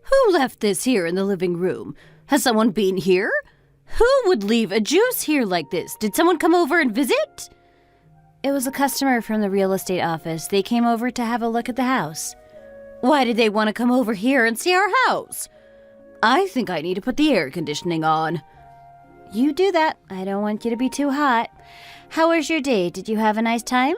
Who left this here in the living room? Has someone been here? Who would leave a juice here like this? Did someone come over and visit? It was a customer from the real estate office. They came over to have a look at the house. Why did they want to come over here and see our house? I think I need to put the air conditioning on. You do that. I don't want you to be too hot. How was your day? Did you have a nice time?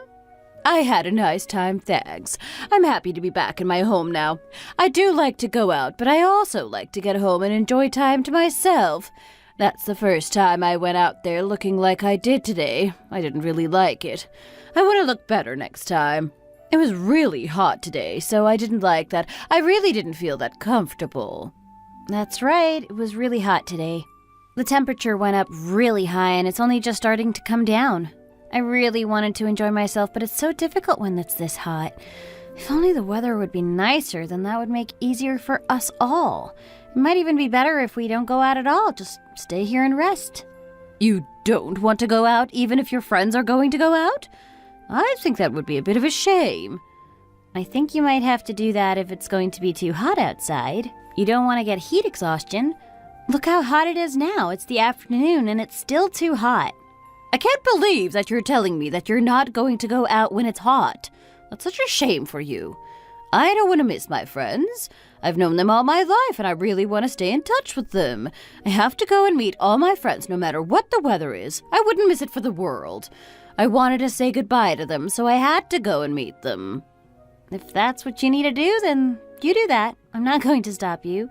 I had a nice time, thanks. I'm happy to be back in my home now. I do like to go out, but I also like to get home and enjoy time to myself. That's the first time I went out there looking like I did today. I didn't really like it. I want to look better next time. It was really hot today, so I didn't like that. I really didn't feel that comfortable. That's right, it was really hot today. The temperature went up really high and it's only just starting to come down. I really wanted to enjoy myself, but it's so difficult when it's this hot. If only the weather would be nicer, then that would make easier for us all. It might even be better if we don't go out at all, just stay here and rest. You don't want to go out even if your friends are going to go out? I think that would be a bit of a shame. I think you might have to do that if it's going to be too hot outside. You don't want to get heat exhaustion. Look how hot it is now. It's the afternoon and it's still too hot. I can't believe that you're telling me that you're not going to go out when it's hot. That's such a shame for you. I don't want to miss my friends. I've known them all my life and I really want to stay in touch with them. I have to go and meet all my friends no matter what the weather is. I wouldn't miss it for the world. I wanted to say goodbye to them, so I had to go and meet them. If that's what you need to do, then you do that. I'm not going to stop you.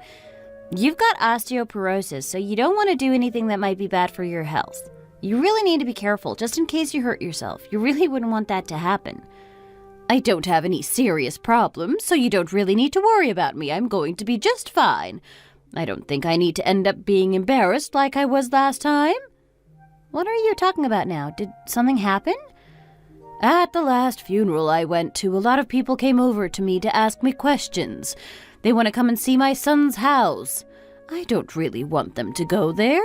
You've got osteoporosis, so you don't want to do anything that might be bad for your health. You really need to be careful, just in case you hurt yourself. You really wouldn't want that to happen. I don't have any serious problems, so you don't really need to worry about me. I'm going to be just fine. I don't think I need to end up being embarrassed like I was last time. What are you talking about now? Did something happen? At the last funeral I went to, a lot of people came over to me to ask me questions. They want to come and see my son's house. I don't really want them to go there.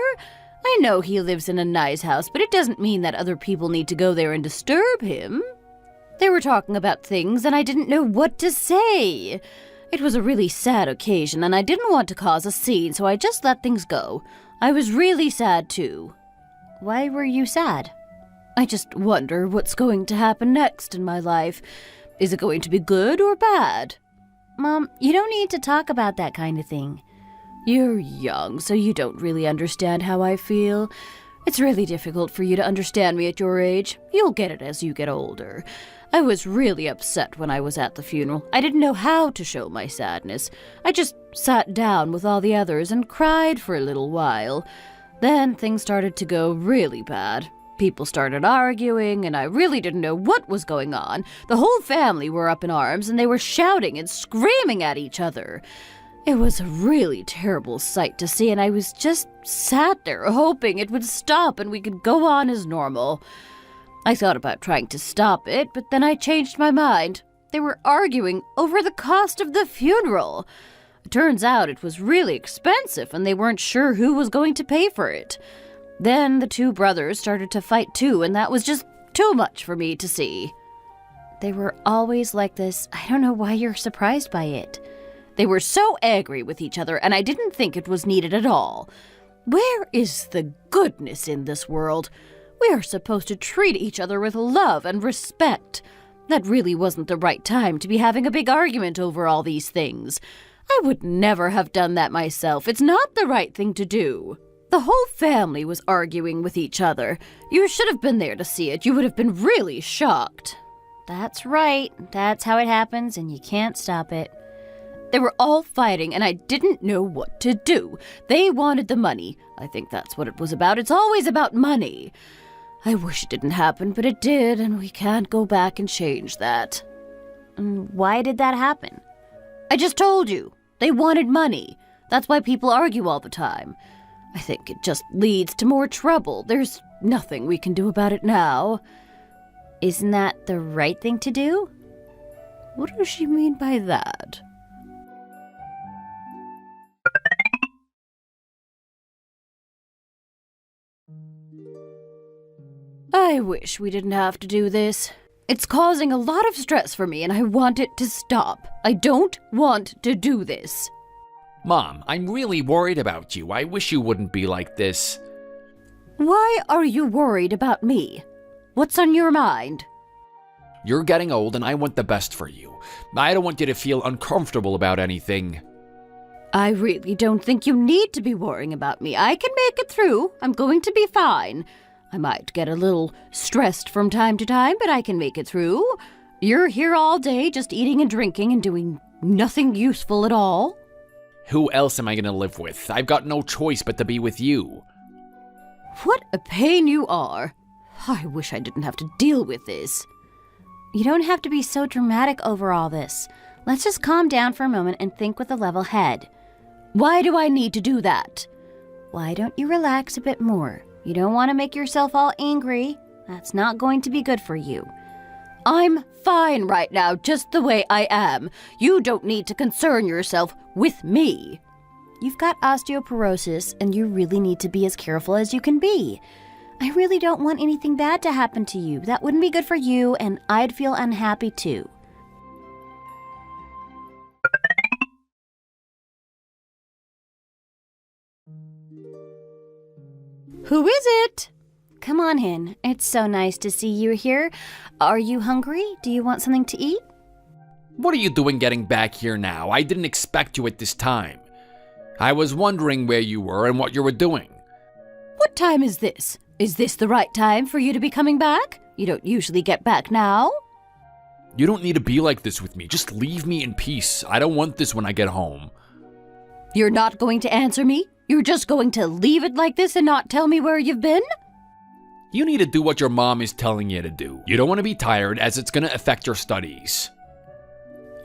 I know he lives in a nice house, but it doesn't mean that other people need to go there and disturb him. They were talking about things, and I didn't know what to say. It was a really sad occasion, and I didn't want to cause a scene, so I just let things go. I was really sad, too. Why were you sad? I just wonder what's going to happen next in my life. Is it going to be good or bad? Mom, you don't need to talk about that kind of thing. You're young, so you don't really understand how I feel. It's really difficult for you to understand me at your age. You'll get it as you get older. I was really upset when I was at the funeral. I didn't know how to show my sadness. I just sat down with all the others and cried for a little while. Then things started to go really bad. People started arguing, and I really didn't know what was going on. The whole family were up in arms, and they were shouting and screaming at each other. It was a really terrible sight to see, and I was just sat there hoping it would stop and we could go on as normal. I thought about trying to stop it, but then I changed my mind. They were arguing over the cost of the funeral. It turns out it was really expensive, and they weren't sure who was going to pay for it. Then the two brothers started to fight too, and that was just too much for me to see. They were always like this. I don't know why you're surprised by it. They were so angry with each other, and I didn't think it was needed at all. Where is the goodness in this world? We are supposed to treat each other with love and respect. That really wasn't the right time to be having a big argument over all these things. I would never have done that myself. It's not the right thing to do. The whole family was arguing with each other. You should have been there to see it. You would have been really shocked. That's right. That's how it happens, and you can't stop it. They were all fighting, and I didn't know what to do. They wanted the money. I think that's what it was about. It's always about money. I wish it didn't happen, but it did, and we can't go back and change that. Why did that happen? I just told you. They wanted money. That's why people argue all the time. I think it just leads to more trouble. There's nothing we can do about it now. Isn't that the right thing to do? What does she mean by that? I wish we didn't have to do this. It's causing a lot of stress for me and I want it to stop. I don't want to do this. Mom, I'm really worried about you. I wish you wouldn't be like this. Why are you worried about me? What's on your mind? You're getting old and I want the best for you. I don't want you to feel uncomfortable about anything. I really don't think you need to be worrying about me. I can make it through. I'm going to be fine. I might get a little stressed from time to time, but I can make it through. You're here all day just eating and drinking and doing nothing useful at all. Who else am I going to live with? I've got no choice but to be with you. What a pain you are. I wish I didn't have to deal with this. You don't have to be so dramatic over all this. Let's just calm down for a moment and think with a level head. Why do I need to do that? Why don't you relax a bit more? You don't want to make yourself all angry. That's not going to be good for you. I'm fine right now, just the way I am. You don't need to concern yourself with me. You've got osteoporosis, and you really need to be as careful as you can be. I really don't want anything bad to happen to you. That wouldn't be good for you, and I'd feel unhappy too. Who is it? Come on in. It's so nice to see you here. Are you hungry? Do you want something to eat? What are you doing getting back here now? I didn't expect you at this time. I was wondering where you were and what you were doing. What time is this? Is this the right time for you to be coming back? You don't usually get back now. You don't need to be like this with me. Just leave me in peace. I don't want this when I get home. You're not going to answer me? You're just going to leave it like this and not tell me where you've been? You need to do what your mom is telling you to do. You don't want to be tired as it's going to affect your studies.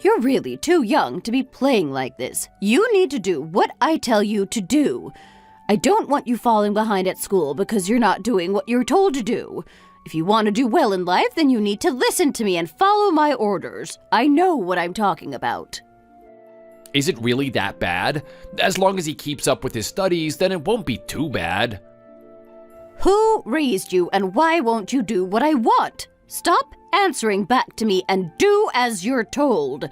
You're really too young to be playing like this. You need to do what I tell you to do. I don't want you falling behind at school because you're not doing what you're told to do. If you want to do well in life, then you need to listen to me and follow my orders. I know what I'm talking about. Is it really that bad? As long as he keeps up with his studies, then it won't be too bad. Who raised you and why won't you do what I want? Stop answering back to me and do as you're told.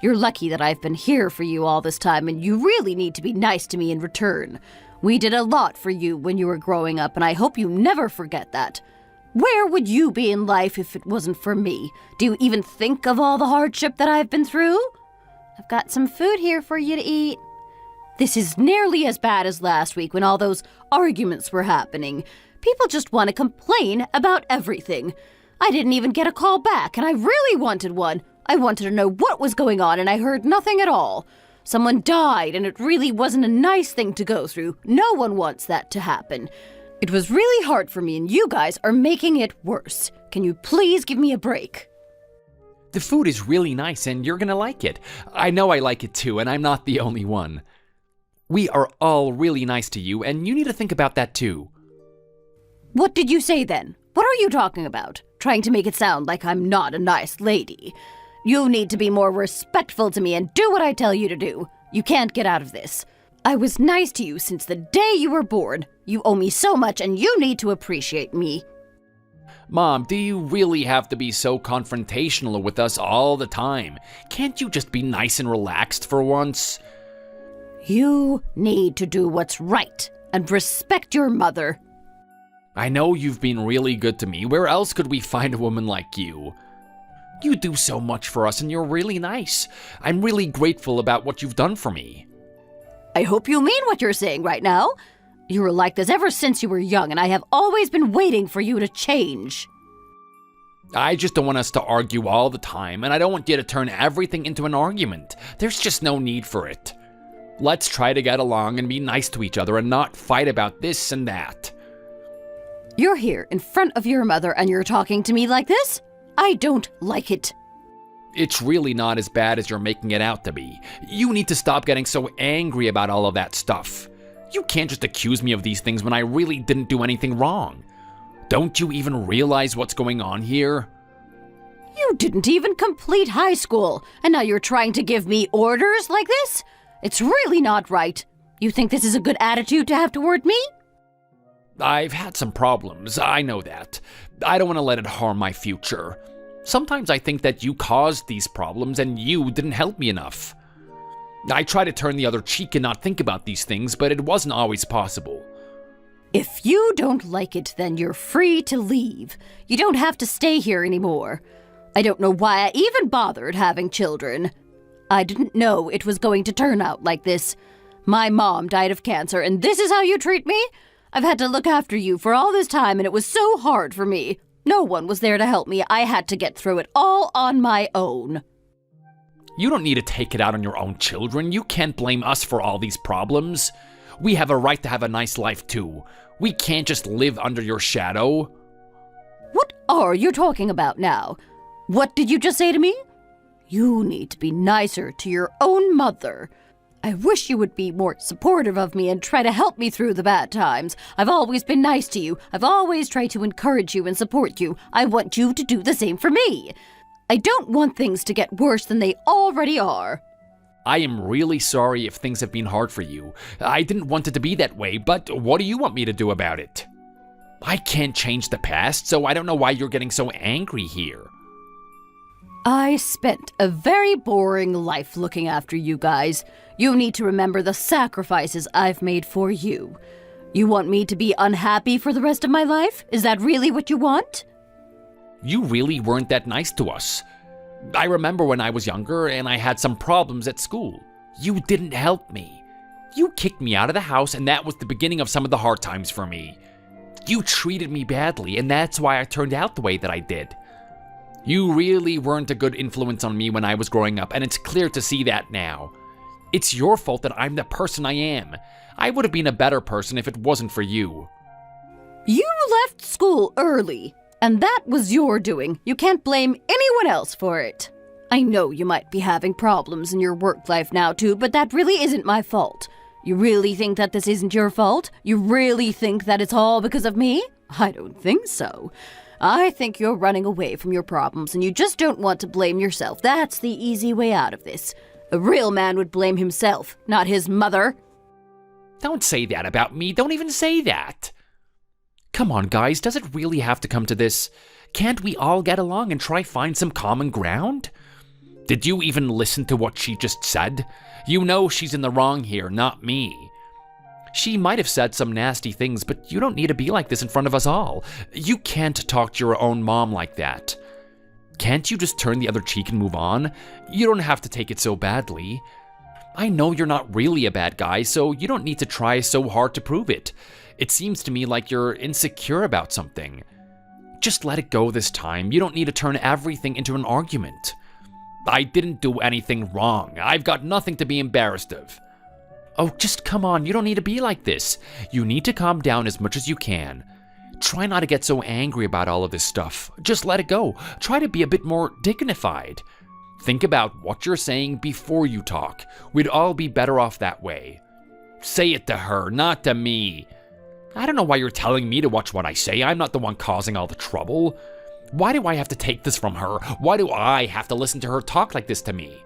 You're lucky that I've been here for you all this time, and you really need to be nice to me in return. We did a lot for you when you were growing up, and I hope you never forget that. Where would you be in life if it wasn't for me? Do you even think of all the hardship that I've been through? I've got some food here for you to eat. This is nearly as bad as last week when all those arguments were happening. People just want to complain about everything. I didn't even get a call back, and I really wanted one. I wanted to know what was going on, and I heard nothing at all. Someone died, and it really wasn't a nice thing to go through. No one wants that to happen. It was really hard for me, and you guys are making it worse. Can you please give me a break? The food is really nice, and you're gonna like it. I know I like it too, and I'm not the only one. We are all really nice to you, and you need to think about that too. What did you say then? What are you talking about? Trying to make it sound like I'm not a nice lady. You need to be more respectful to me and do what I tell you to do. You can't get out of this. I was nice to you since the day you were born. You owe me so much, and you need to appreciate me. Mom, do you really have to be so confrontational with us all the time? Can't you just be nice and relaxed for once? You need to do what's right and respect your mother. I know you've been really good to me. Where else could we find a woman like you? You do so much for us and you're really nice. I'm really grateful about what you've done for me. I hope you mean what you're saying right now. You were like this ever since you were young, and I have always been waiting for you to change. I just don't want us to argue all the time, and I don't want you to turn everything into an argument. There's just no need for it. Let's try to get along and be nice to each other and not fight about this and that. You're here in front of your mother and you're talking to me like this? I don't like it. It's really not as bad as you're making it out to be. You need to stop getting so angry about all of that stuff. You can't just accuse me of these things when I really didn't do anything wrong. Don't you even realize what's going on here? You didn't even complete high school, and now you're trying to give me orders like this? It's really not right. You think this is a good attitude to have toward me? I've had some problems, I know that. I don't want to let it harm my future. Sometimes I think that you caused these problems and you didn't help me enough. I try to turn the other cheek and not think about these things, but it wasn't always possible. If you don't like it, then you're free to leave. You don't have to stay here anymore. I don't know why I even bothered having children. I didn't know it was going to turn out like this. My mom died of cancer, and this is how you treat me? I've had to look after you for all this time, and it was so hard for me. No one was there to help me. I had to get through it all on my own. You don't need to take it out on your own children. You can't blame us for all these problems. We have a right to have a nice life too. We can't just live under your shadow. What are you talking about now? What did you just say to me? You need to be nicer to your own mother. I wish you would be more supportive of me and try to help me through the bad times. I've always been nice to you. I've always tried to encourage you and support you. I want you to do the same for me. I don't want things to get worse than they already are. I am really sorry if things have been hard for you. I didn't want it to be that way, but what do you want me to do about it? I can't change the past, so I don't know why you're getting so angry here. I spent a very boring life looking after you guys. You need to remember the sacrifices I've made for you. You want me to be unhappy for the rest of my life? Is that really what you want? You really weren't that nice to us. I remember when I was younger and I had some problems at school. You didn't help me. You kicked me out of the house, and that was the beginning of some of the hard times for me. You treated me badly, and that's why I turned out the way that I did. You really weren't a good influence on me when I was growing up, and it's clear to see that now. It's your fault that I'm the person I am. I would have been a better person if it wasn't for you. You left school early, and that was your doing. You can't blame anyone else for it. I know you might be having problems in your work life now too, but that really isn't my fault. You really think that this isn't your fault? You really think that it's all because of me? I don't think so. I think you're running away from your problems and you just don't want to blame yourself. That's the easy way out of this. A real man would blame himself, not his mother. Don't say that about me. Don't even say that. Come on, guys. Does it really have to come to this? Can't we all get along and try find some common ground? Did you even listen to what she just said? You know she's in the wrong here, not me. She might have said some nasty things, but you don't need to be like this in front of us all. You can't talk to your own mom like that. Can't you just turn the other cheek and move on? You don't have to take it so badly. I know you're not really a bad guy, so you don't need to try so hard to prove it. It seems to me like you're insecure about something. Just let it go this time. You don't need to turn everything into an argument. I didn't do anything wrong. I've got nothing to be embarrassed of. Oh, just come on. You don't need to be like this. You need to calm down as much as you can. Try not to get so angry about all of this stuff. Just let it go. Try to be a bit more dignified. Think about what you're saying before you talk. We'd all be better off that way. Say it to her, not to me. I don't know why you're telling me to watch what I say. I'm not the one causing all the trouble. Why do I have to take this from her? Why do I have to listen to her talk like this to me?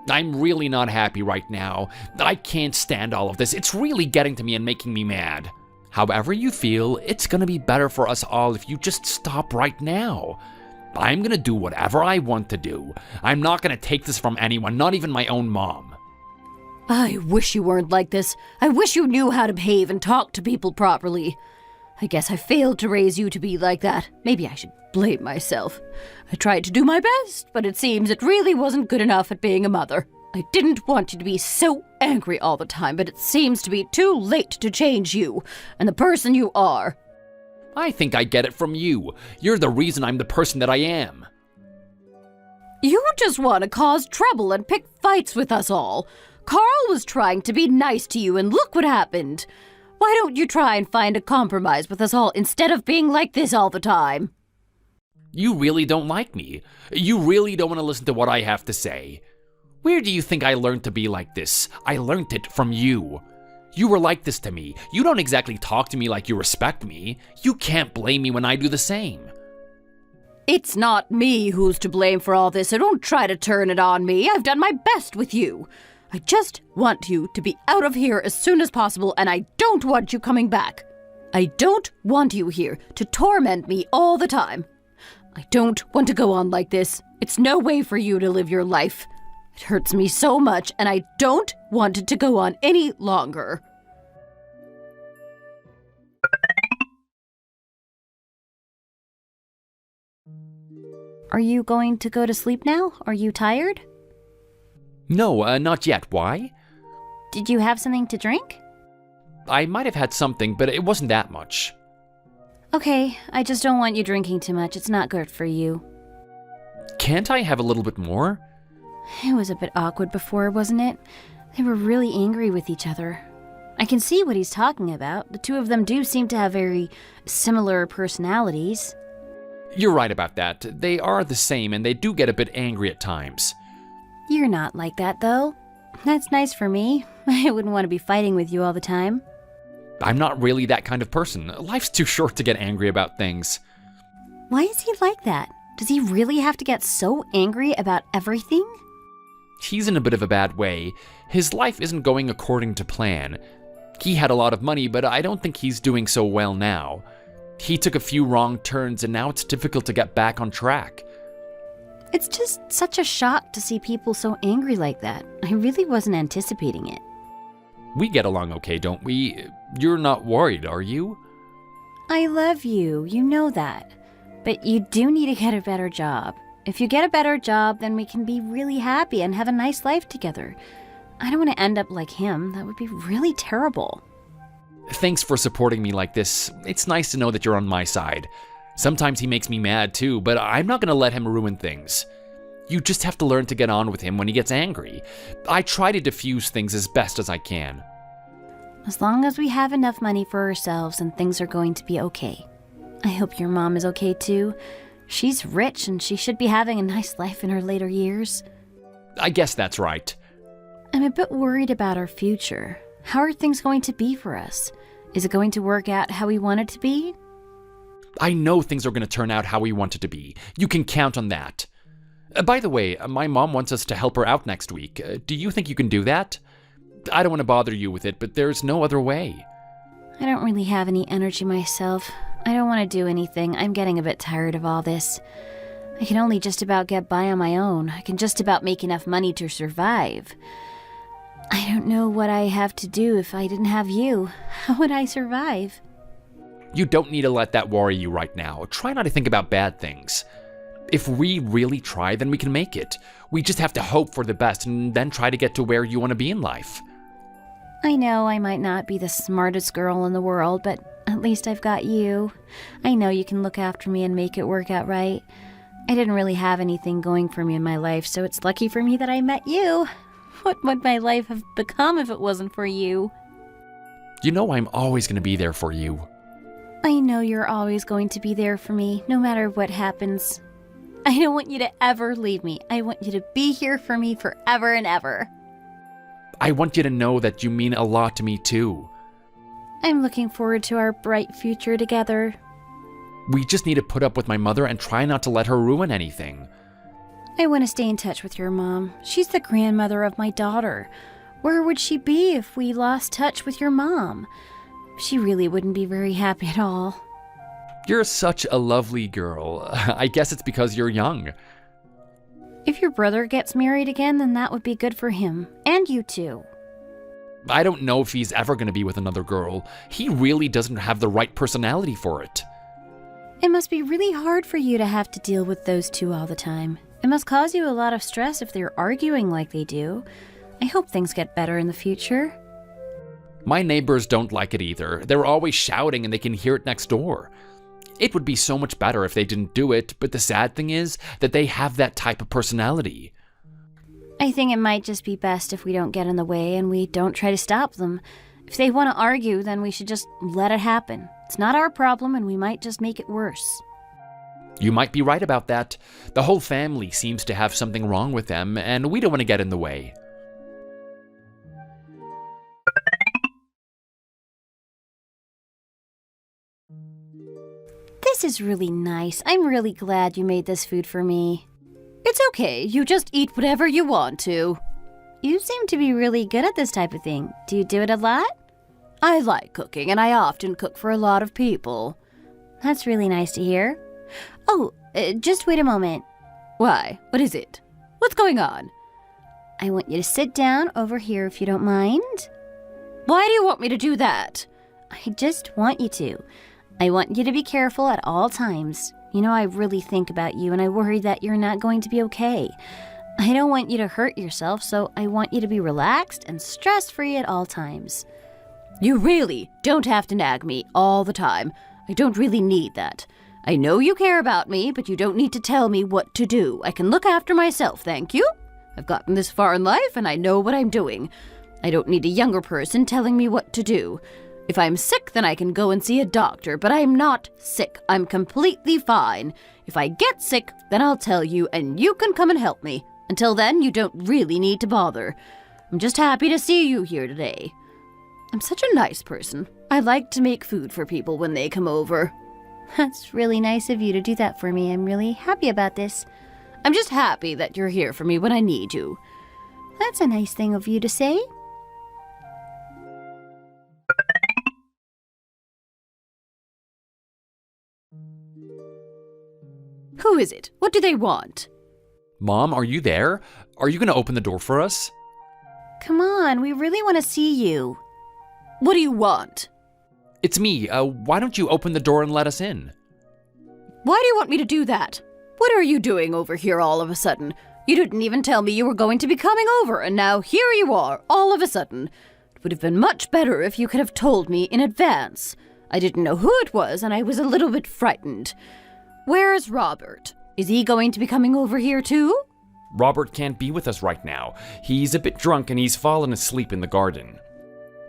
I'm really not happy right now. I can't stand all of this. It's really getting to me and making me mad. However you feel, it's gonna be better for us all if you just stop right now. I'm gonna do whatever I want to do. I'm not gonna take this from anyone, not even my own mom. I wish you weren't like this. I wish you knew how to behave and talk to people properly. I guess I failed to raise you to be like that. Maybe I should blame myself. I tried to do my best, but it seems it really wasn't good enough at being a mother. I didn't want you to be so angry all the time, but it seems to be too late to change you and the person you are. I think I get it from you. You're the reason I'm the person that I am. You just want to cause trouble and pick fights with us all. Carl was trying to be nice to you, and look what happened. Why don't you try and find a compromise with us all instead of being like this all the time? You really don't like me. You really don't want to listen to what I have to say. Where do you think I learned to be like this? I learned it from you. You were like this to me. You don't exactly talk to me like you respect me. You can't blame me when I do the same. It's not me who's to blame for all this, so don't try to turn it on me. I've done my best with you. I just want you to be out of here as soon as possible, and I don't want you coming back. I don't want you here to torment me all the time. I don't want to go on like this. It's no way for you to live your life. It hurts me so much, and I don't want it to go on any longer. Are you going to go to sleep now? Are you tired? No, not yet. Why? Did you have something to drink? I might have had something, but it wasn't that much. Okay, I just don't want you drinking too much. It's not good for you. Can't I have a little bit more? It was a bit awkward before, wasn't it? They were really angry with each other. I can see what he's talking about. The two of them do seem to have very similar personalities. You're right about that. They are the same, and they do get a bit angry at times. You're not like that, though. That's nice for me. I wouldn't want to be fighting with you all the time. I'm not really that kind of person. Life's too short to get angry about things. Why is he like that? Does he really have to get so angry about everything? He's in a bit of a bad way. His life isn't going according to plan. He had a lot of money, but I don't think he's doing so well now. He took a few wrong turns, and now it's difficult to get back on track. It's just such a shock to see people so angry like that. I really wasn't anticipating it. We get along okay, don't we? You're not worried, are you? I love you, you know that. But you do need to get a better job. If you get a better job, then we can be really happy and have a nice life together. I don't want to end up like him. That would be really terrible. Thanks for supporting me like this. It's nice to know that you're on my side. Sometimes he makes me mad too, but I'm not going to let him ruin things. You just have to learn to get on with him when he gets angry. I try to diffuse things as best as I can. As long as we have enough money for ourselves, and things are going to be okay. I hope your mom is okay too. She's rich and she should be having a nice life in her later years. I guess that's right. I'm a bit worried about our future. How are things going to be for us? Is it going to work out how we want it to be? I know things are going to turn out how we want it to be. You can count on that. By the way, my mom wants us to help her out next week. Do you think you can do that? I don't want to bother you with it, but there's no other way. I don't really have any energy myself. I don't want to do anything. I'm getting a bit tired of all this. I can only just about get by on my own. I can just about make enough money to survive. I don't know what I have to do if I didn't have you. How would I survive? You don't need to let that worry you right now. Try not to think about bad things. If we really try, then we can make it. We just have to hope for the best and then try to get to where you want to be in life. I know I might not be the smartest girl in the world, but at least I've got you. I know you can look after me and make it work out right. I didn't really have anything going for me in my life, so it's lucky for me that I met you. What would my life have become if it wasn't for you? You know I'm always going to be there for you. I know you're always going to be there for me, no matter what happens. I don't want you to ever leave me. I want you to be here for me forever and ever. I want you to know that you mean a lot to me too. I'm looking forward to our bright future together. We just need to put up with my mother and try not to let her ruin anything. I want to stay in touch with your mom. She's the grandmother of my daughter. Where would she be if we lost touch with your mom? She really wouldn't be very happy at all. You're such a lovely girl. I guess it's because you're young. If your brother gets married again, then that would be good for him. And you too. I don't know if he's ever going to be with another girl. He really doesn't have the right personality for it. It must be really hard for you to have to deal with those two all the time. It must cause you a lot of stress if they're arguing like they do. I hope things get better in the future. My neighbors don't like it either. They're always shouting and they can hear it next door. It would be so much better if they didn't do it, but the sad thing is that they have that type of personality. I think it might just be best if we don't get in the way and we don't try to stop them. If they want to argue, then we should just let it happen. It's not our problem and we might just make it worse. You might be right about that. The whole family seems to have something wrong with them, and we don't want to get in the way. This is really nice. I'm really glad you made this food for me. It's okay. You just eat whatever you want to. You seem to be really good at this type of thing. Do you do it a lot? I like cooking, and I often cook for a lot of people. That's really nice to hear. Oh, Just wait a moment. Why? What is it? What's going on? I want you to sit down over here if you don't mind. Why do you want me to do that? I just want you to. I want you to be careful at all times. You know, I really think about you and I worry that you're not going to be okay. I don't want you to hurt yourself, so I want you to be relaxed and stress-free at all times. You really don't have to nag me all the time. I don't really need that. I know you care about me, but you don't need to tell me what to do. I can look after myself, thank you. I've gotten this far in life and I know what I'm doing. I don't need a younger person telling me what to do. If I'm sick, then I can go and see a doctor, but I'm not sick. I'm completely fine. If I get sick, then I'll tell you and you can come and help me. Until then, you don't really need to bother. I'm just happy to see you here today. I'm such a nice person. I like to make food for people when they come over. That's really nice of you to do that for me. I'm really happy about this. I'm just happy that you're here for me when I need you. That's a nice thing of you to say. Who is it? What do they want? Mom, are you there? Are you going to open the door for us? Come on, we really want to see you. What do you want? It's me. Why don't you open the door and let us in? Why do you want me to do that? What are you doing over here all of a sudden? You didn't even tell me you were going to be coming over, and now here you are, all of a sudden. It would have been much better if you could have told me in advance. I didn't know who it was, and I was a little bit frightened. Where's Robert? Is he going to be coming over here too? Robert can't be with us right now. He's a bit drunk and he's fallen asleep in the garden.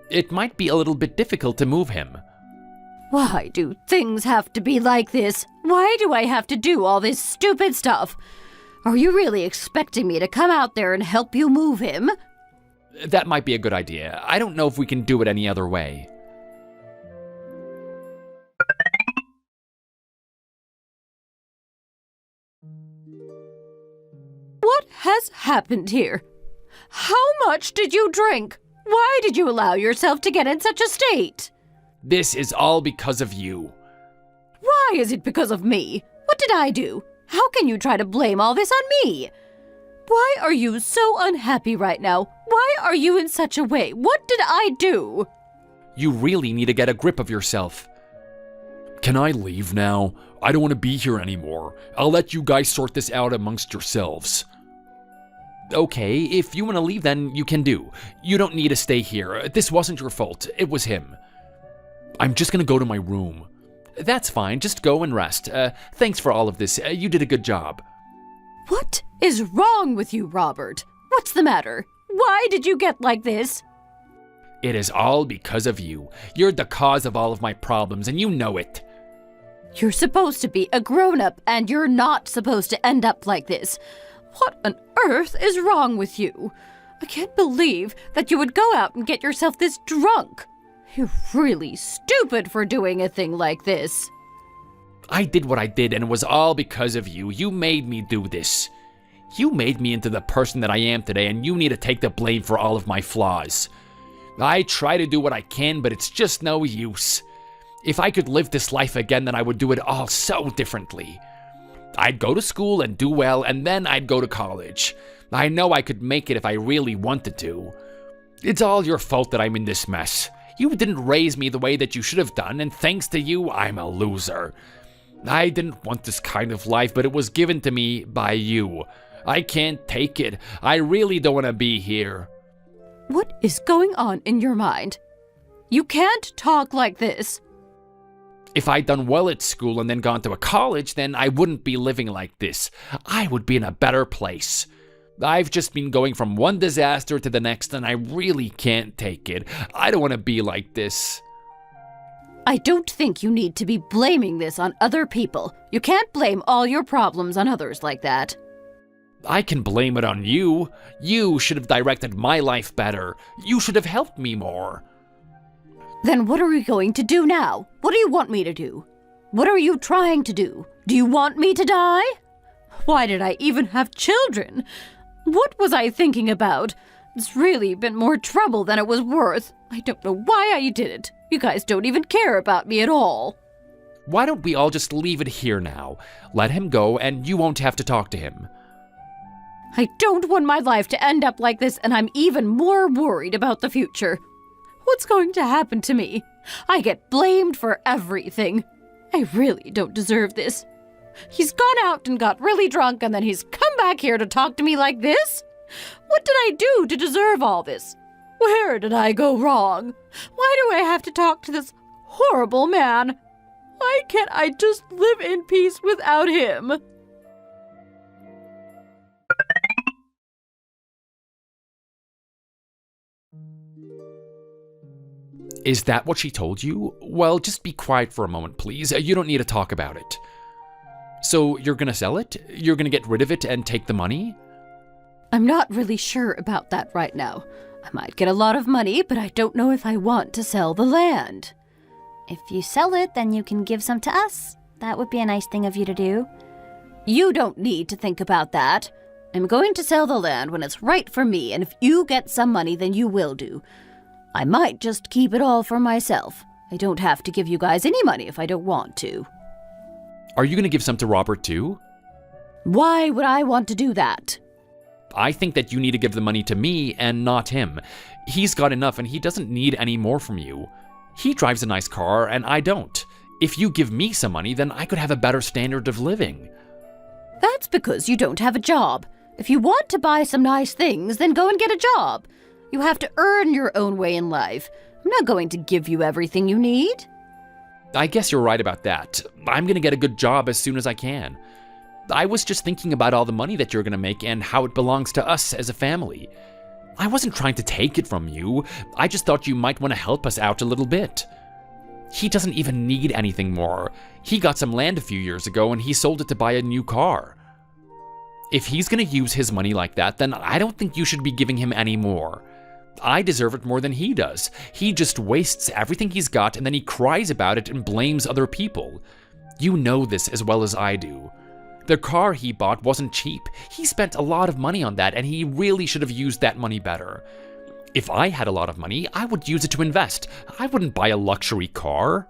It might be a little bit difficult to move him. Why do things have to be like this? Why do I have to do all this stupid stuff? Are you really expecting me to come out there and help you move him? That might be a good idea. I don't know if we can do it any other way. What has happened here? How much did you drink? Why did you allow yourself to get in such a state? This is all because of you. Why is it because of me? What did I do? How can you try to blame all this on me? Why are you so unhappy right now? Why are you in such a way? What did I do? You really need to get a grip of yourself. Can I leave now? I don't want to be here anymore. I'll let you guys sort this out amongst yourselves. Okay, if you want to leave, then you can do. You don't need to stay here. This wasn't your fault. It was him. I'm just gonna go to my room. That's fine. Just go and rest. Thanks for all of this. You did a good job. What is wrong with you, Robert? What's the matter? Why did you get like this? It is all because of you. You're the cause of all of my problems, and you know it. You're supposed to be a grown-up, and you're not supposed to end up like this. What on earth is wrong with you? I can't believe that you would go out and get yourself this drunk. You're really stupid for doing a thing like this. I did what I did, and it was all because of you. You made me do this. You made me into the person that I am today, and you need to take the blame for all of my flaws. I try to do what I can, but it's just no use. If I could live this life again, then I would do it all so differently. I'd go to school and do well, and then I'd go to college. I know I could make it if I really wanted to. It's all your fault that I'm in this mess. You didn't raise me the way that you should have done, and thanks to you, I'm a loser. I didn't want this kind of life, but it was given to me by you. I can't take it. I really don't want to be here. What is going on in your mind? You can't talk like this. If I'd done well at school and then gone to a college, then I wouldn't be living like this. I would be in a better place. I've just been going from one disaster to the next, and I really can't take it. I don't want to be like this. I don't think you need to be blaming this on other people. You can't blame all your problems on others like that. I can blame it on you. You should have directed my life better. You should have helped me more. Then what are we going to do now? What do you want me to do? What are you trying to do? Do you want me to die? Why did I even have children? What was I thinking about? It's really been more trouble than it was worth. I don't know why I did it. You guys don't even care about me at all. Why don't we all just leave it here now? Let him go, and you won't have to talk to him. I don't want my life to end up like this, and I'm even more worried about the future. What's going to happen to me? I get blamed for everything. I really don't deserve this. He's gone out and got really drunk, and then he's come back here to talk to me like this? What did I do to deserve all this? Where did I go wrong? Why do I have to talk to this horrible man? Why can't I just live in peace without him? Is that what she told you? Well, just be quiet for a moment, please. You don't need to talk about it. So you're gonna sell it? You're gonna get rid of it and take the money? I'm not really sure about that right now. I might get a lot of money, but I don't know if I want to sell the land. If you sell it, then you can give some to us. That would be a nice thing of you to do. You don't need to think about that. I'm going to sell the land when it's right for me, and if you get some money, then you will do. I might just keep it all for myself. I don't have to give you guys any money if I don't want to. Are you gonna give some to Robert too? Why would I want to do that? I think that you need to give the money to me and not him. He's got enough and he doesn't need any more from you. He drives a nice car and I don't. If you give me some money, then I could have a better standard of living. That's because you don't have a job. If you want to buy some nice things, then go and get a job. You have to earn your own way in life. I'm not going to give you everything you need. I guess you're right about that. I'm gonna get a good job as soon as I can. I was just thinking about all the money that you're gonna make and how it belongs to us as a family. I wasn't trying to take it from you. I just thought you might want to help us out a little bit. He doesn't even need anything more. He got some land a few years ago and he sold it to buy a new car. If he's gonna use his money like that, then I don't think you should be giving him any more. I deserve it more than he does. He just wastes everything he's got and then he cries about it and blames other people. You know this as well as I do. The car he bought wasn't cheap. He spent a lot of money on that and he really should have used that money better. If I had a lot of money, I would use it to invest. I wouldn't buy a luxury car.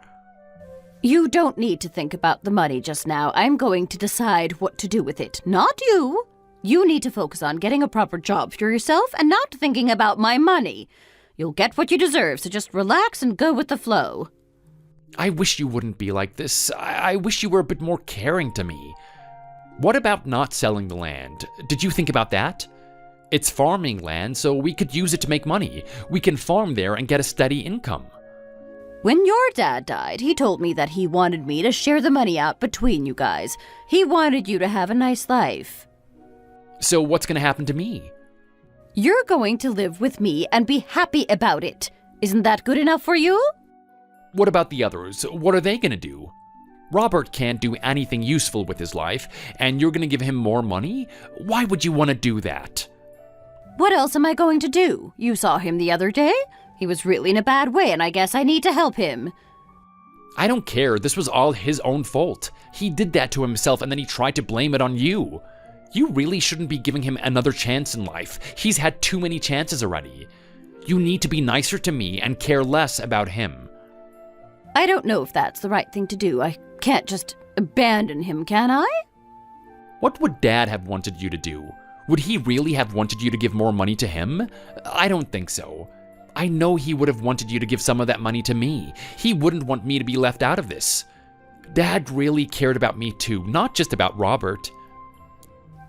You don't need to think about the money just now. I'm going to decide what to do with it, not you. You need to focus on getting a proper job for yourself and not thinking about my money. You'll get what you deserve, so just relax and go with the flow. I wish you wouldn't be like this. I wish you were a bit more caring to me. What about not selling the land? Did you think about that? It's farming land, so we could use it to make money. We can farm there and get a steady income. When your dad died, he told me that he wanted me to share the money out between you guys. He wanted you to have a nice life. So what's gonna happen to me? You're going to live with me and be happy about it. Isn't that good enough for you? What about the others? What are they gonna do? Robert can't do anything useful with his life, and you're gonna give him more money? Why would you want to do that? What else am I going to do? You saw him the other day? He was really in a bad way, and I guess I need to help him. I don't care. This was all his own fault. He did that to himself, and then he tried to blame it on you. You really shouldn't be giving him another chance in life. He's had too many chances already. You need to be nicer to me and care less about him. I don't know if that's the right thing to do. I can't just abandon him, can I? What would Dad have wanted you to do? Would he really have wanted you to give more money to him? I don't think so. I know he would have wanted you to give some of that money to me. He wouldn't want me to be left out of this. Dad really cared about me too, not just about Robert.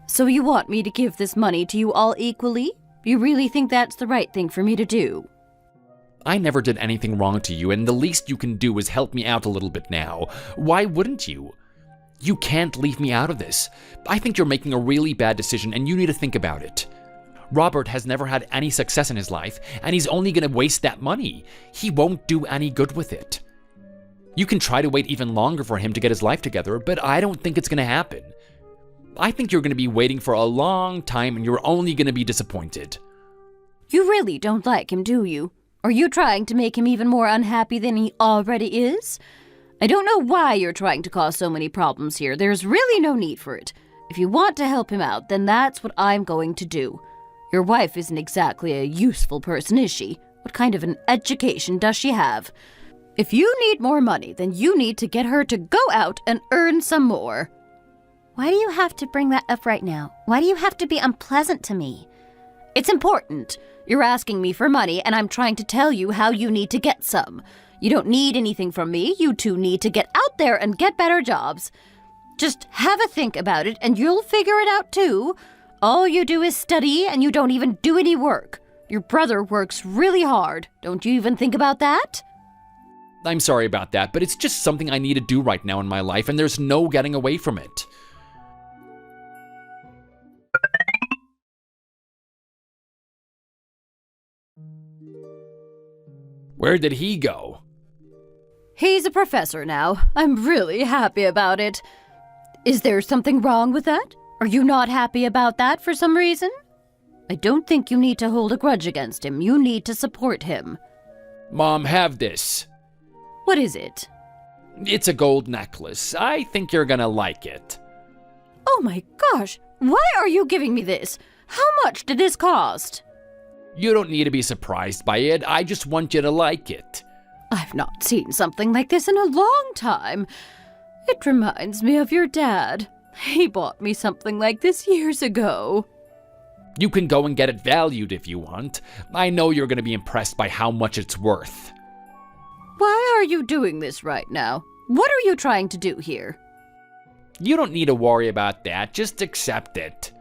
So you want me to give this money to you all equally? You really think that's the right thing for me to do? I never did anything wrong to you, and the least you can do is help me out a little bit now. Why wouldn't you? You can't leave me out of this. I think you're making a really bad decision, and you need to think about it. Robert has never had any success in his life, and he's only going to waste that money. He won't do any good with it. You can try to wait even longer for him to get his life together, but I don't think it's going to happen. I think you're going to be waiting for a long time, and you're only going to be disappointed. You really don't like him, do you? Are you trying to make him even more unhappy than he already is? I don't know why you're trying to cause so many problems here. There's really no need for it. If you want to help him out, then that's what I'm going to do. Your wife isn't exactly a useful person, is she? What kind of an education does she have? If you need more money, then you need to get her to go out and earn some more. Why do you have to bring that up right now? Why do you have to be unpleasant to me? It's important. You're asking me for money, and I'm trying to tell you how you need to get some. You don't need anything from me. You two need to get out there and get better jobs. Just have a think about it, and you'll figure it out too. All you do is study, and you don't even do any work. Your brother works really hard. Don't you even think about that? I'm sorry about that, but it's just something I need to do right now in my life, and there's no getting away from it. Where did he go? He's a professor now. I'm really happy about it. Is there something wrong with that? Are you not happy about that for some reason? I don't think you need to hold a grudge against him. You need to support him. Mom, have this. What is it? It's a gold necklace. I think you're gonna like it. Oh my gosh! Why are you giving me this? How much did this cost? You don't need to be surprised by it. I just want you to like it. I've not seen something like this in a long time. It reminds me of your dad. He bought me something like this years ago. You can go and get it valued if you want. I know you're gonna be impressed by how much it's worth. Why are you doing this right now? What are you trying to do here? You don't need to worry about that. Just accept it.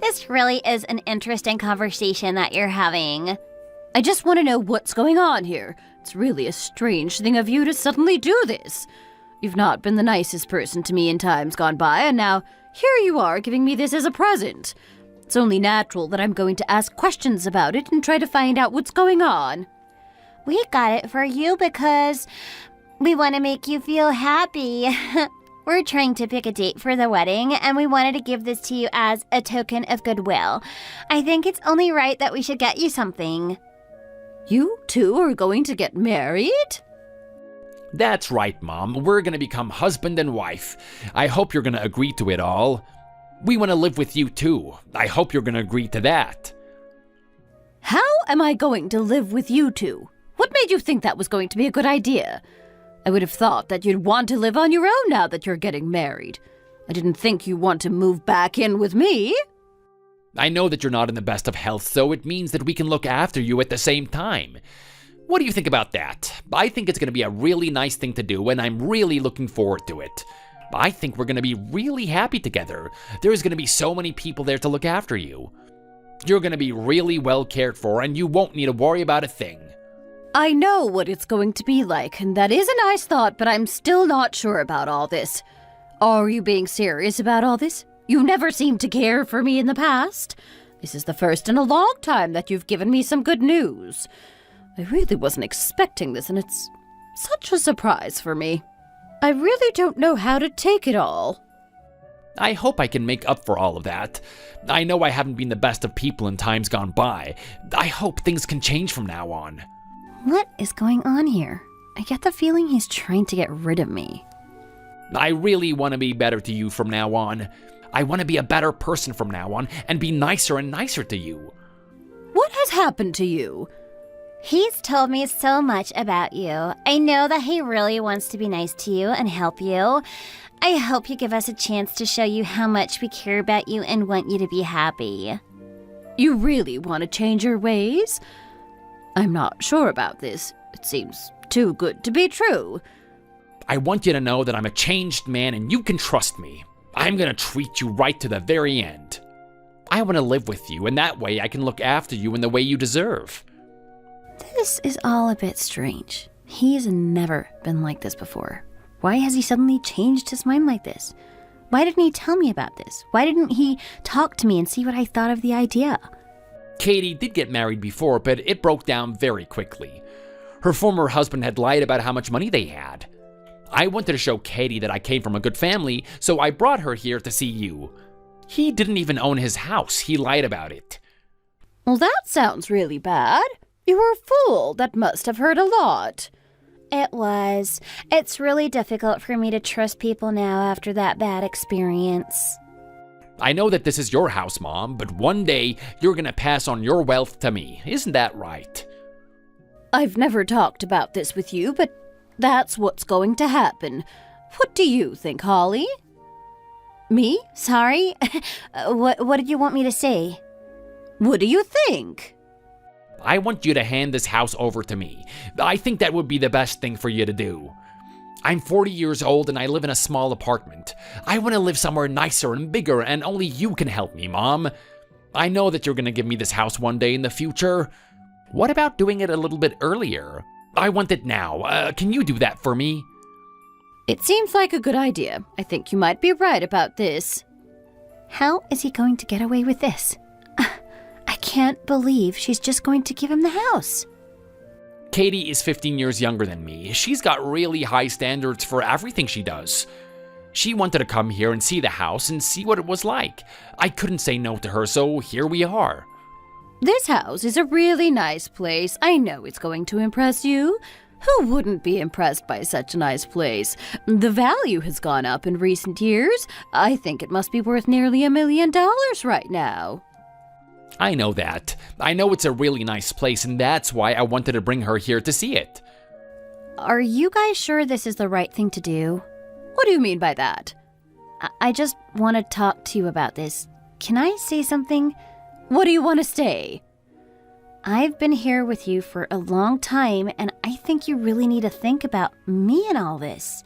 This really is an interesting conversation that you're having. I just want to know what's going on here. It's really a strange thing of you to suddenly do this. You've not been the nicest person to me in times gone by, and now here you are giving me this as a present. It's only natural that I'm going to ask questions about it and try to find out what's going on. We got it for you because we want to make you feel happy. We're trying to pick a date for the wedding, and we wanted to give this to you as a token of goodwill. I think it's only right that we should get you something. You two are going to get married? That's right, Mom. We're gonna become husband and wife. I hope you're gonna agree to it all. We want to live with you too. I hope you're gonna agree to that. How am I going to live with you two? What made you think that was going to be a good idea? I would have thought that you'd want to live on your own now that you're getting married. I didn't think you want to move back in with me. I know that you're not in the best of health, so it means that we can look after you at the same time. What do you think about that? I think it's going to be a really nice thing to do, and I'm really looking forward to it. I think we're going to be really happy together. There's going to be so many people there to look after you. You're going to be really well cared for, and you won't need to worry about a thing. I know what it's going to be like, and that is a nice thought, but I'm still not sure about all this. Are you being serious about all this? You never seemed to care for me in the past. This is the first in a long time that you've given me some good news. I really wasn't expecting this, and it's such a surprise for me. I really don't know how to take it all. I hope I can make up for all of that. I know I haven't been the best of people in times gone by. I hope things can change from now on. What is going on here? I get the feeling he's trying to get rid of me. I really want to be better to you from now on. I want to be a better person from now on and be nicer and nicer to you. What has happened to you? He's told me so much about you. I know that he really wants to be nice to you and help you. I hope you give us a chance to show you how much we care about you and want you to be happy. You really want to change your ways? I'm not sure about this. It seems too good to be true. I want you to know that I'm a changed man and you can trust me. I'm going to treat you right to the very end. I want to live with you, and that way I can look after you in the way you deserve. This is all a bit strange. He's never been like this before. Why has he suddenly changed his mind like this? Why didn't he tell me about this? Why didn't he talk to me and see what I thought of the idea? Katie did get married before, but it broke down very quickly. Her former husband had lied about how much money they had. I wanted to show Katie that I came from a good family, so I brought her here to see you. He didn't even own his house. He lied about it. Well, that sounds really bad. You were a fool. That must have hurt a lot. It was. It's really difficult for me to trust people now after that bad experience. I know that this is your house, Mom, but one day you're gonna pass on your wealth to me. Isn't that right? I've never talked about this with you, but that's what's going to happen. What do you think, Holly? Me? Sorry? What did you want me to say? What do you think? I want you to hand this house over to me. I think that would be the best thing for you to do. I'm 40 years old and I live in a small apartment. I want to live somewhere nicer and bigger, and only you can help me, Mom. I know that you're going to give me this house one day in the future. What about doing it a little bit earlier? I want it now. Can you do that for me? It seems like a good idea. I think you might be right about this. How is he going to get away with this? I can't believe she's just going to give him the house. Katie is 15 years younger than me. She's got really high standards for everything she does. She wanted to come here and see the house and see what it was like. I couldn't say no to her, so here we are. This house is a really nice place. I know it's going to impress you. Who wouldn't be impressed by such a nice place? The value has gone up in recent years. I think it must be worth nearly $1 million right now. I know that. I know it's a really nice place, and that's why I wanted to bring her here to see it. Are you guys sure this is the right thing to do? What do you mean by that? I just want to talk to you about this. Can I say something? What do you want to say? I've been here with you for a long time, and I think you really need to think about me and all this.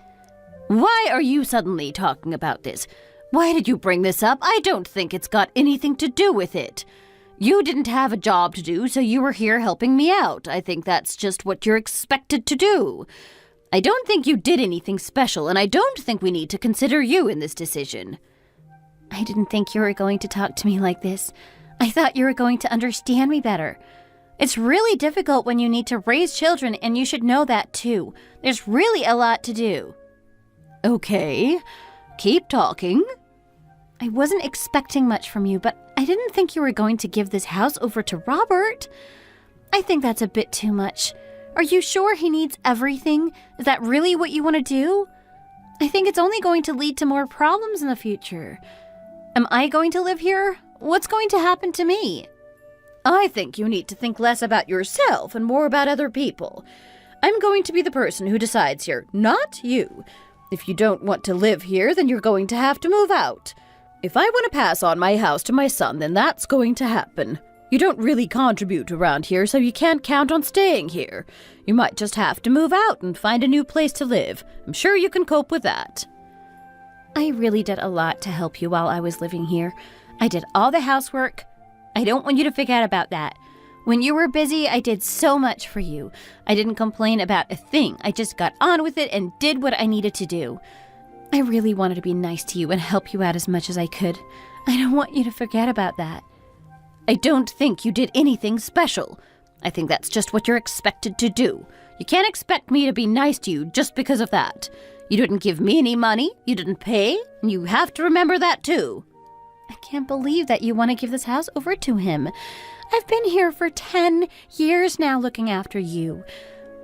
Why are you suddenly talking about this? Why did you bring this up? I don't think it's got anything to do with it. You didn't have a job to do, so you were here helping me out. I think that's just what you're expected to do. I don't think you did anything special, and I don't think we need to consider you in this decision. I didn't think you were going to talk to me like this. I thought you were going to understand me better. It's really difficult when you need to raise children, and you should know that too. There's really a lot to do. Okay, keep talking. I wasn't expecting much from you, but I didn't think you were going to give this house over to Robert. I think that's a bit too much. Are you sure he needs everything? Is that really what you want to do? I think it's only going to lead to more problems in the future. Am I going to live here? What's going to happen to me? I think you need to think less about yourself and more about other people. I'm going to be the person who decides here, not you. If you don't want to live here, then you're going to have to move out. If I want to pass on my house to my son, then that's going to happen. You don't really contribute around here, so you can't count on staying here. You might just have to move out and find a new place to live. I'm sure you can cope with that. I really did a lot to help you while I was living here. I did all the housework. I don't want you to forget about that. When you were busy, I did so much for you. I didn't complain about a thing. I just got on with it and did what I needed to do. I really wanted to be nice to you and help you out as much as I could. I don't want you to forget about that. I don't think you did anything special. I think that's just what you're expected to do. You can't expect me to be nice to you just because of that. You didn't give me any money, you didn't pay, and you have to remember that too. I can't believe that you want to give this house over to him. I've been here for 10 years now looking after you.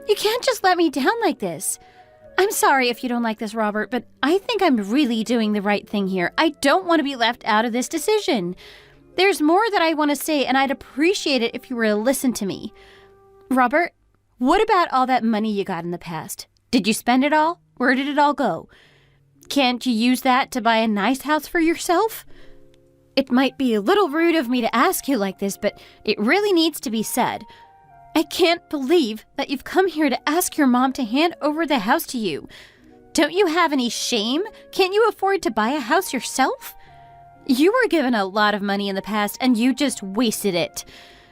You can't just let me down like this. I'm sorry if you don't like this, Robert, but I think I'm really doing the right thing here. I don't want to be left out of this decision. There's more that I want to say, and I'd appreciate it if you were to listen to me. Robert, what about all that money you got in the past? Did you spend it all? Where did it all go? Can't you use that to buy a nice house for yourself? It might be a little rude of me to ask you like this, but it really needs to be said. I can't believe that you've come here to ask your mom to hand over the house to you. Don't you have any shame? Can't you afford to buy a house yourself? You were given a lot of money in the past and you just wasted it.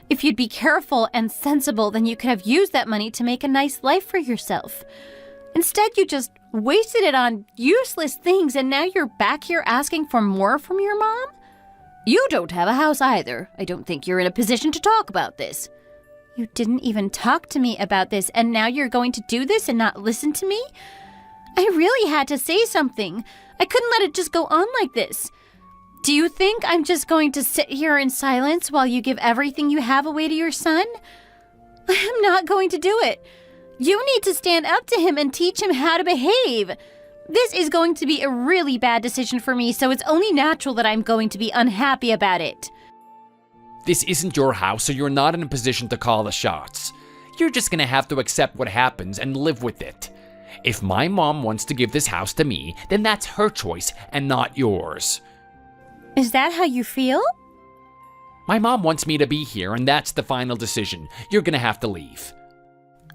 If you'd be careful and sensible, then you could have used that money to make a nice life for yourself. Instead, you just wasted it on useless things, and now you're back here asking for more from your mom? You don't have a house either. I don't think you're in a position to talk about this. You didn't even talk to me about this, and now you're going to do this and not listen to me? I really had to say something. I couldn't let it just go on like this. Do you think I'm just going to sit here in silence while you give everything you have away to your son? I'm not going to do it. You need to stand up to him and teach him how to behave. This is going to be a really bad decision for me, so it's only natural that I'm going to be unhappy about it. This isn't your house, so you're not in a position to call the shots. You're just gonna have to accept what happens and live with it. If my mom wants to give this house to me, then that's her choice and not yours. Is that how you feel? My mom wants me to be here, and that's the final decision. You're gonna have to leave.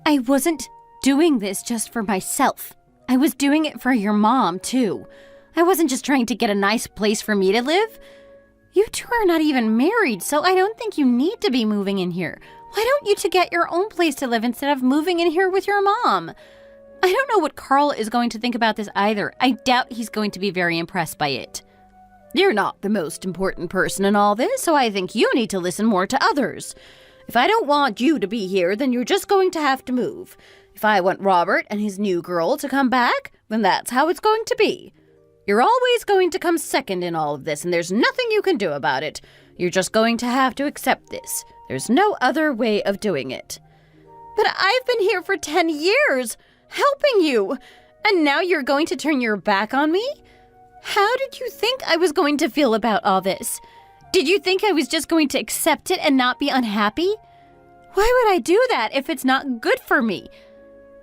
I wasn't doing this just for myself. I was doing it for your mom, too. I wasn't just trying to get a nice place for me to live. You two are not even married, so I don't think you need to be moving in here. Why don't you two get your own place to live instead of moving in here with your mom? I don't know what Carl is going to think about this either. I doubt he's going to be very impressed by it. You're not the most important person in all this, so I think you need to listen more to others. If I don't want you to be here, then you're just going to have to move. If I want Robert and his new girl to come back, then that's how it's going to be. You're always going to come second in all of this, and there's nothing you can do about it. You're just going to have to accept this. There's no other way of doing it. But I've been here for 10 years, helping you, and now you're going to turn your back on me? How did you think I was going to feel about all this? Did you think I was just going to accept it and not be unhappy? Why would I do that if it's not good for me?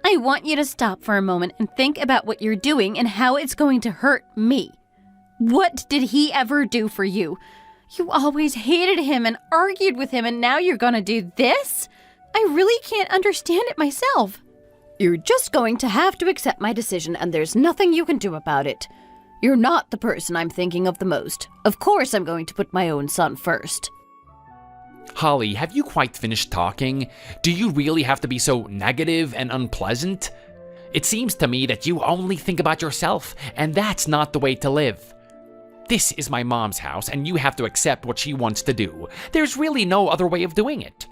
I want you to stop for a moment and think about what you're doing and how it's going to hurt me. What did he ever do for you? You always hated him and argued with him, and now you're gonna do this? I really can't understand it myself. You're just going to have to accept my decision, and there's nothing you can do about it. You're not the person I'm thinking of the most. Of course I'm going to put my own son first. Holly, have you quite finished talking? Do you really have to be so negative and unpleasant? It seems to me that you only think about yourself, and that's not the way to live. This is my mom's house, and you have to accept what she wants to do. There's really no other way of doing it.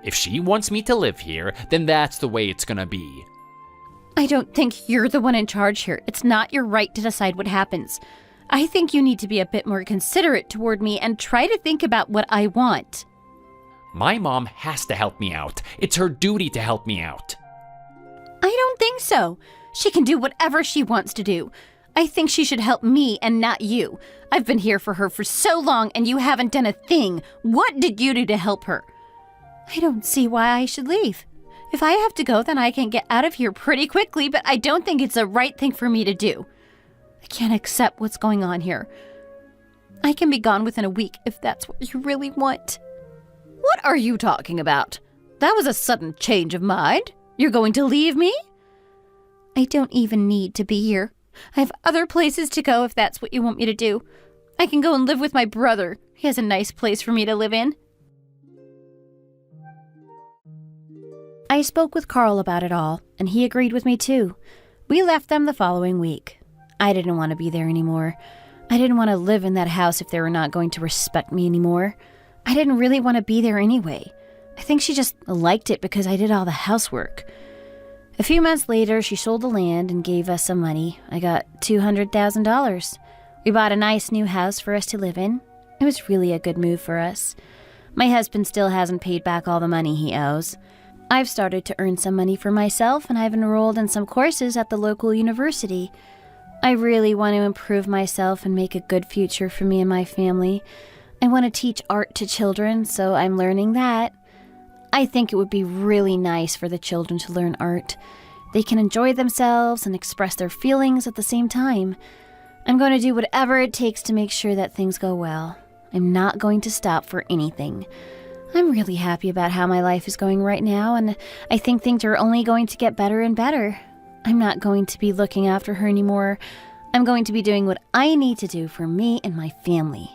If she wants me to live here, then that's the way it's gonna be. I don't think you're the one in charge here. It's not your right to decide what happens. I think you need to be a bit more considerate toward me and try to think about what I want. My mom has to help me out. It's her duty to help me out. I don't think so. She can do whatever she wants to do. I think she should help me and not you. I've been here for her for so long and you haven't done a thing. What did you do to help her? I don't see why I should leave. If I have to go, then I can get out of here pretty quickly, but I don't think it's the right thing for me to do. I can't accept what's going on here. I can be gone within a week if that's what you really want. What are you talking about? That was a sudden change of mind. You're going to leave me? I don't even need to be here. I have other places to go if that's what you want me to do. I can go and live with my brother. He has a nice place for me to live in. I spoke with Carl about it all, and he agreed with me too. We left them the following week. I didn't want to be there anymore. I didn't want to live in that house if they were not going to respect me anymore. I didn't really want to be there anyway. I think she just liked it because I did all the housework. A few months later, she sold the land and gave us some money. I got $200,000. We bought a nice new house for us to live in. It was really a good move for us. My husband still hasn't paid back all the money he owes. I've started to earn some money for myself, and I've enrolled in some courses at the local university. I really want to improve myself and make a good future for me and my family. I want to teach art to children, so I'm learning that. I think it would be really nice for the children to learn art. They can enjoy themselves and express their feelings at the same time. I'm going to do whatever it takes to make sure that things go well. I'm not going to stop for anything. I'm really happy about how my life is going right now, and I think things are only going to get better and better. I'm not going to be looking after her anymore. I'm going to be doing what I need to do for me and my family.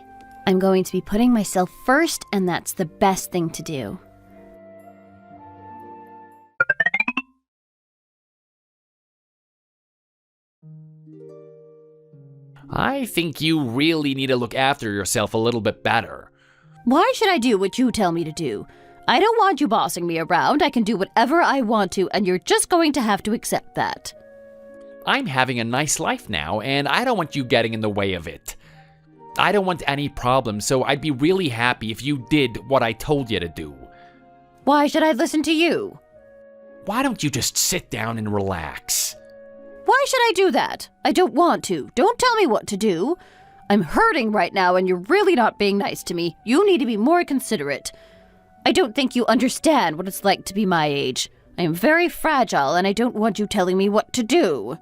I'm going to be putting myself first, and that's the best thing to do. I think you really need to look after yourself a little bit better. Why should I do what you tell me to do? I don't want you bossing me around. I can do whatever I want to, and you're just going to have to accept that. I'm having a nice life now, and I don't want you getting in the way of it. I don't want any problems, so I'd be really happy if you did what I told you to do. Why should I listen to you? Why don't you just sit down and relax? Why should I do that? I don't want to. Don't tell me what to do. I'm hurting right now, and you're really not being nice to me. You need to be more considerate. I don't think you understand what it's like to be my age. I am very fragile, and I don't want you telling me what to do.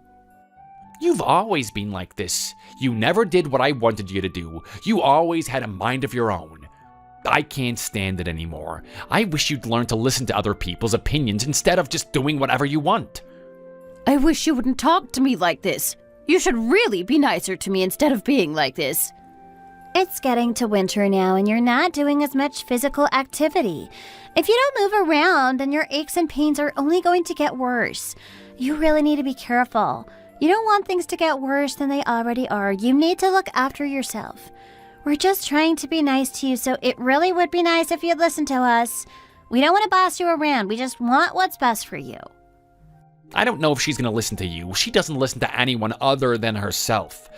You've always been like this. You never did what I wanted you to do. You always had a mind of your own. I can't stand it anymore. I wish you'd learn to listen to other people's opinions instead of just doing whatever you want. I wish you wouldn't talk to me like this. You should really be nicer to me instead of being like this. It's getting to winter now and you're not doing as much physical activity. If you don't move around, then your aches and pains are only going to get worse. You really need to be careful. You don't want things to get worse than they already are. You need to look after yourself. We're just trying to be nice to you, so it really would be nice if you'd listen to us. We don't want to boss you around. We just want what's best for you. I don't know if she's going to listen to you. She doesn't listen to anyone other than herself.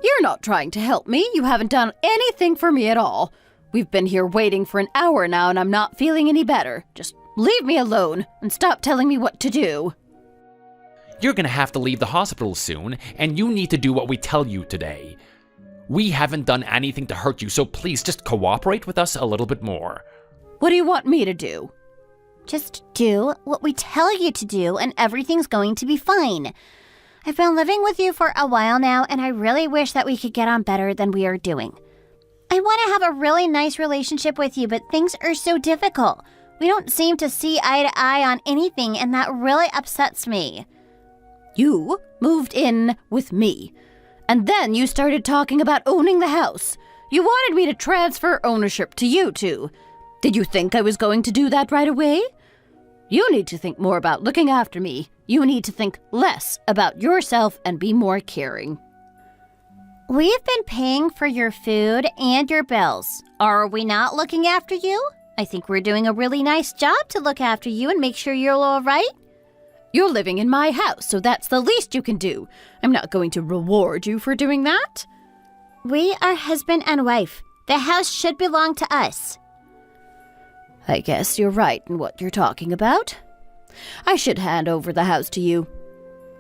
You're not trying to help me. You haven't done anything for me at all. We've been here waiting for an hour now and I'm not feeling any better. Just leave me alone and stop telling me what to do. You're going to have to leave the hospital soon, and you need to do what we tell you today. We haven't done anything to hurt you, so please just cooperate with us a little bit more. What do you want me to do? Just do what we tell you to do and everything's going to be fine. I've been living with you for a while now and I really wish that we could get on better than we are doing. I want to have a really nice relationship with you, but things are so difficult. We don't seem to see eye to eye on anything and that really upsets me. You moved in with me, and then you started talking about owning the house. You wanted me to transfer ownership to you two. Did you think I was going to do that right away? You need to think more about looking after me. You need to think less about yourself and be more caring. We've been paying for your food and your bills. Are we not looking after you? I think we're doing a really nice job to look after you and make sure you're all right. You're living in my house, so that's the least you can do. I'm not going to reward you for doing that. We are husband and wife. The house should belong to us. I guess you're right in what you're talking about. I should hand over the house to you.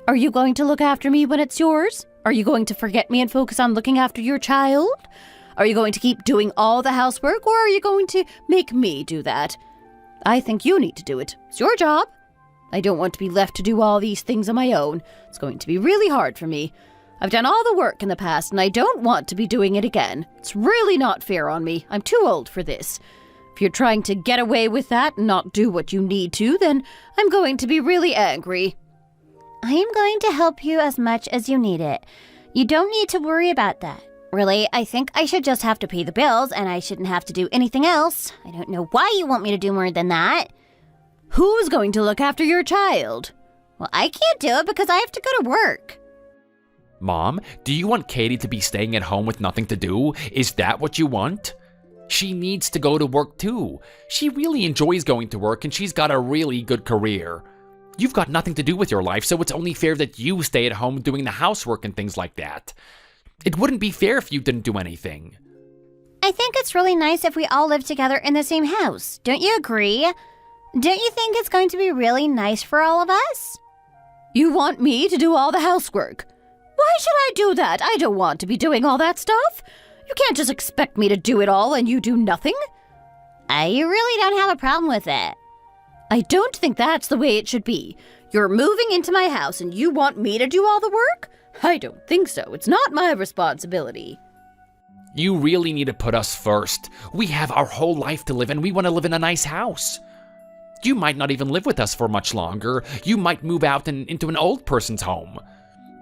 Are you going to look after me when it's yours? Are you going to forget me and focus on looking after your child? Are you going to keep doing all the housework, or are you going to make me do that? I think you need to do it. It's your job. I don't want to be left to do all these things on my own. It's going to be really hard for me. I've done all the work in the past, and I don't want to be doing it again. It's really not fair on me. I'm too old for this. If you're trying to get away with that and not do what you need to, then I'm going to be really angry. I am going to help you as much as you need it. You don't need to worry about that. Really, I think I should just have to pay the bills, and I shouldn't have to do anything else. I don't know why you want me to do more than that. Who's going to look after your child? Well, I can't do it because I have to go to work. Mom, do you want Katie to be staying at home with nothing to do? Is that what you want? She needs to go to work too. She really enjoys going to work and she's got a really good career. You've got nothing to do with your life, so it's only fair that you stay at home doing the housework and things like that. It wouldn't be fair if you didn't do anything. I think it's really nice if we all live together in the same house. Don't you agree? Don't you think it's going to be really nice for all of us? You want me to do all the housework? Why should I do that? I don't want to be doing all that stuff. You can't just expect me to do it all and you do nothing. You really don't have a problem with it. I don't think that's the way it should be. You're moving into my house and you want me to do all the work? I don't think so. It's not my responsibility. You really need to put us first. We have our whole life to live and we want to live in a nice house. You might not even live with us for much longer. You might move out and into an old person's home.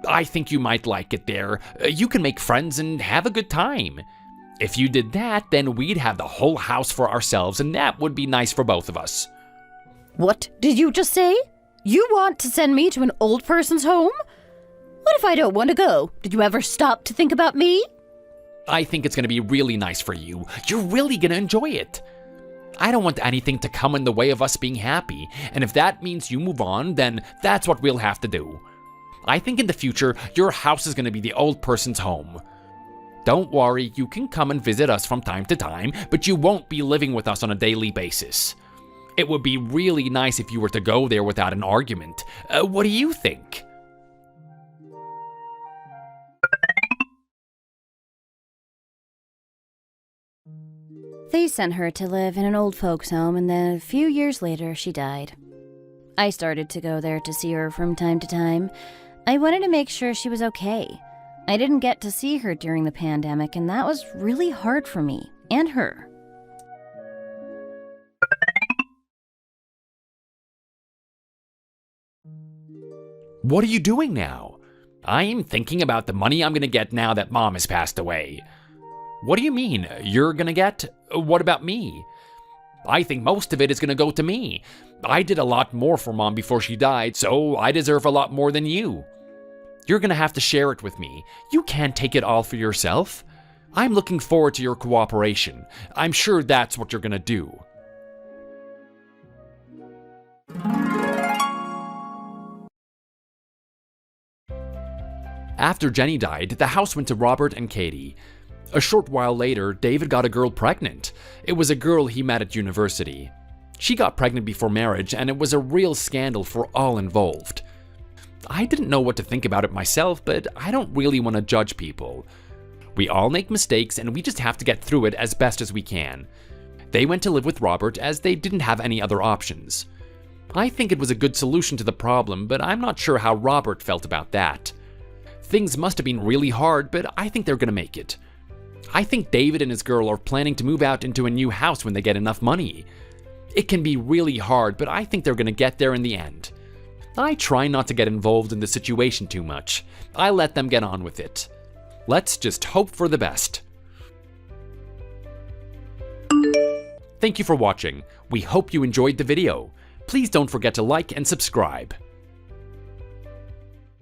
I think you might like it there. You can make friends and have a good time. If you did that, then we'd have the whole house for ourselves, and that would be nice for both of us. What did you just say? You want to send me to an old person's home? What if I don't want to go? Did you ever stop to think about me? I think it's going to be really nice for you. You're really going to enjoy it. I don't want anything to come in the way of us being happy, and if that means you move on, then that's what we'll have to do. I think in the future, your house is going to be the old person's home. Don't worry, you can come and visit us from time to time, but you won't be living with us on a daily basis. It would be really nice if you were to go there without an argument. What do you think? They sent her to live in an old folks' home, and then a few years later, she died. I started to go there to see her from time to time. I wanted to make sure she was okay. I didn't get to see her during the pandemic, and that was really hard for me and her. What are you doing now? I'm thinking about the money I'm gonna get now that Mom has passed away. What do you mean, you're gonna get? What about me? I think most of it is gonna go to me. I did a lot more for Mom before she died, so I deserve a lot more than you. You're gonna have to share it with me. You can't take it all for yourself. I'm looking forward to your cooperation. I'm sure that's what you're gonna do. After Jenny died, the house went to Robert and Katie. A short while later, David got a girl pregnant. It was a girl he met at university. She got pregnant before marriage, and it was a real scandal for all involved. I didn't know what to think about it myself, but I don't really want to judge people. We all make mistakes, and we just have to get through it as best as we can. They went to live with Robert as they didn't have any other options. I think it was a good solution to the problem, but I'm not sure how Robert felt about that. Things must have been really hard, but I think they're gonna make it. I think David and his girl are planning to move out into a new house when they get enough money. It can be really hard, but I think they're gonna get there in the end. I try not to get involved in the situation too much. I let them get on with it. Let's just hope for the best. Thank you for watching. We hope you enjoyed the video. Please don't forget to like and subscribe.